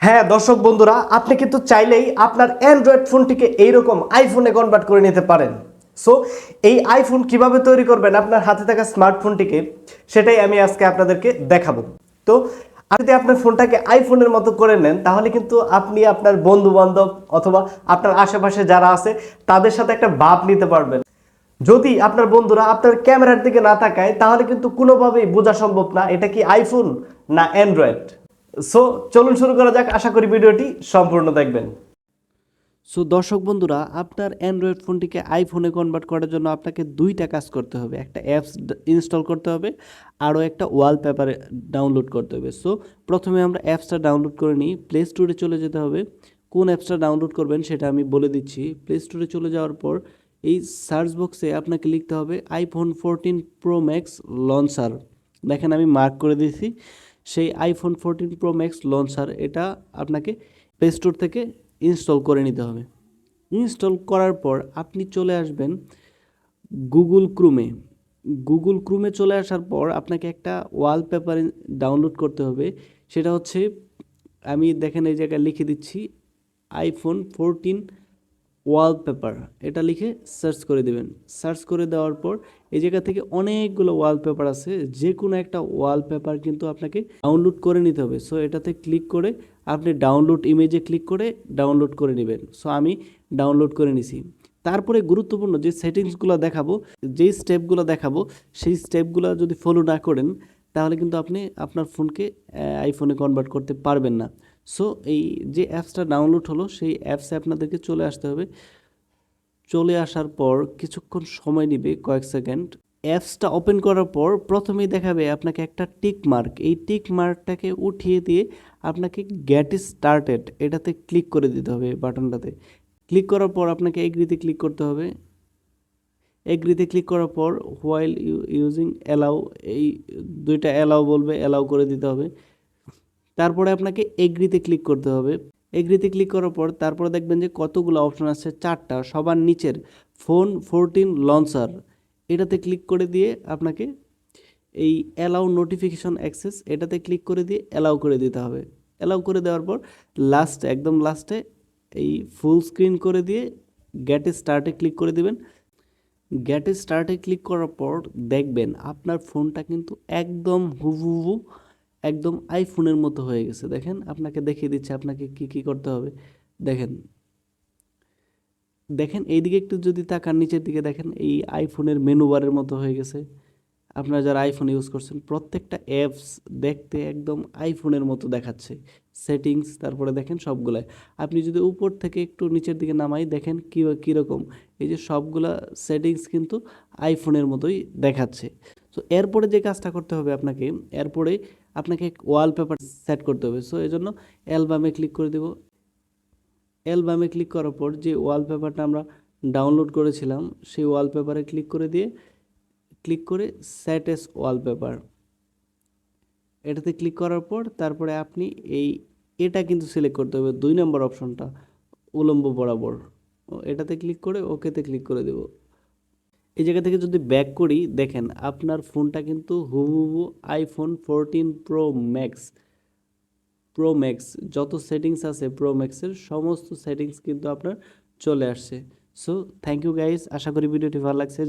হ্যাঁ দর্শক বন্ধুরা, আপনি কিন্তু চাইলেই আপনার অ্যান্ড্রয়েড ফোনটিকে এইরকম আইফোনে কনভার্ট করে নিতে পারেন। সো এই আইফোন কিভাবে তৈরি করবেন আপনার হাতে থাকা স্মার্টফোনটিকে, সেটাই আমি আজকে আপনাদেরকে দেখাবো। তো যদি আপনার ফোনটাকে আইফোনের মতো করে নেন, তাহলে কিন্তু আপনি আপনার বন্ধু বান্ধব অথবা আপনার আশেপাশে যারা আছে তাদের সাথে একটা ভাব নিতে পারবেন। যদি আপনার বন্ধুরা আপনার ক্যামেরার দিকে না তাকায়, তাহলে কিন্তু কোনোভাবেই বোঝা সম্ভব না এটা কি আইফোন না অ্যান্ড্রয়েড। সো চলুন শুরু করা যাক, আশা করি ভিডিওটি সম্পূর্ণ দেখবেন। সো দর্শক বন্ধুরা, আপনার অ্যান্ড্রয়েড ফোনটিকে আইফোনে কনভার্ট করার জন্য আপনাকে দুইটা কাজ করতে হবে। একটা অ্যাপস ইনস্টল করতে হবে, আরও একটা ওয়ালপেপার ডাউনলোড করতে হবে। সো প্রথমে আমরা অ্যাপসটা ডাউনলোড করে নিই। প্লে স্টোরে চলে যেতে হবে। কোন অ্যাপসটা ডাউনলোড করবেন সেটা আমি বলে দিচ্ছি। প্লে স্টোরে চলে যাওয়ার পর এই সার্চ বক্সে আপনাকে লিখতে হবে আইফোন 14 প্রো ম্যাক্স লঞ্চার। দেখেন আমি মার্ক করে দিয়েছি, সেই আইফোন 14 প্রো ম্যাক্স লঞ্চার, এটা আপনাকে প্লে স্টোর থেকে ইনস্টল করে নিতে হবে। ইনস্টল করার পর আপনি চলে আসবেন গুগল ক্রোমে। গুগল ক্রোমে চলে আসার পর আপনাকে একটা ওয়ালপেপার ডাউনলোড করতে হবে। সেটা হচ্ছে, আমি দেখেন এই জায়গায় লিখে দিচ্ছি আইফোন 14 ওয়ালপেপার, এটা লিখে সার্চ করে দেবেন। সার্চ করে দেওয়ার পর এই জায়গা থেকে অনেকগুলো ওয়ালপেপার আছে, যে কোনো একটা ওয়ালপেপার কিন্তু আপনাকে ডাউনলোড করে নিতে হবে। সো এটাতে ক্লিক করে আপনি ডাউনলোড ইমেজে ক্লিক করে ডাউনলোড করে নেবেন। সো আমি ডাউনলোড করে নিছি। তারপরে গুরুত্বপূর্ণ যে সেটিংসগুলো দেখাবো, যেই স্টেপগুলো দেখাবো, সেই স্টেপগুলো যদি ফলো না করেন, তাহলে কিন্তু আপনি আপনার ফোনকে আইফোনে কনভার্ট করতে পারবেন না। সো এই যে অ্যাপসটা ডাউনলোড হলো, সেই অ্যাপসে আপনাদেরকে চলে আসতে হবে। চলে আসার পর কিছুক্ষণ সময় নেবে, কয়েক সেকেন্ড। অ্যাপসটা ওপেন করার পর প্রথমেই দেখাবে আপনাকে একটা টিক মার্ক। এই টিক মার্কটাকে উঠিয়ে দিয়ে আপনাকে গেট স্টার্টেড এটাতে ক্লিক করে দিতে হবে, বাটনটাতে ক্লিক করার পর আপনাকে এগ্রিতে ক্লিক করতে হবে। এগ্রিতে ক্লিক করার পর হোয়াইল ইউজিং অ্যালাউ, এই দুইটা অ্যালাউ বলবে, অ্যালাউ করে দিতে হবে। তারপরে আপনাকে এগ্রিতে ক্লিক করতে হবে। এগ্রিতে ক্লিক করার পর তারপরে দেখবেন যে কতগুলো অপশন আছে, চারটা। সবার নিচের ফোন 14 লঞ্চার, এটাতে ক্লিক করে দিয়ে আপনাকে এই অ্যালাউ নোটিফিকেশন অ্যাক্সেস, এটাতে ক্লিক করে দিয়ে অ্যালাউ করে দিতে হবে। অ্যালাউ করে দেওয়ার পর লাস্টে, একদম লাস্টে এই ফুল স্ক্রিন করে দিয়ে গেট স্টার্টে ক্লিক করে দিবেন। গেট স্টার্টে ক্লিক করার পর দেখবেন আপনার ফোনটা কিন্তু একদম হুবহু একদম আইফোনের মতো হয়ে গেছে। দেখেন আপনাকে দেখিয়ে দিচ্ছে আপনাকে কি কি করতে হবে। দেখেন দেখেন এইদিকে একটু যদি তাকান, নিচের দিকে দেখেন এই আইফোনের মেনু বারের মতো হয়ে গেছে। আপনারা যারা আইফোন ইউজ করছেন, প্রত্যেকটা অ্যাপস দেখতে একদম আইফোনের মতো দেখাচ্ছে। সেটিংস তারপরে দেখেন সবগুলাই। আপনি যদি উপর থেকে একটু নিচের দিকে নামাই, দেখেন কীরকম এই যে সবগুলা সেটিংস কিন্তু আইফোনের মতোই দেখাচ্ছে। সো এরপরে যে কাজটা করতে হবে আপনাকে, এরপরে আপনাকে ওয়ালপেপার সেট করতে হবে। সো এই জন্য অ্যালবামে ক্লিক করে দেব। অ্যালবামে ক্লিক করার পর যে ওয়ালপেপারটা আমরা ডাউনলোড করেছিলাম, সেই ওয়ালপেপারে ক্লিক করে সেট এস ওয়ালপেপার, এটাতে ক্লিক করার পর তারপরে আপনি এটা কিন্তু সিলেক্ট করতে হবে, 2 নম্বর অপশনটা উলম্ব বরাবর। এটাতে ক্লিক করে ওকেতে ক্লিক করে দেব। এই জায়গা থেকে যদি ব্যাক করি, দেখেন আপনার ফোনটা কিন্তু হুবহু আইফোন 14 প্রো ম্যাক্স যত সেটিংস আছে প্রো ম্যাক্সের সমস্ত সেটিংস কিন্তু আপনার চলে আসছে। সো থ্যাংক ইউ গাইস, আশা করি ভিডিওটি ভালো লাগছে।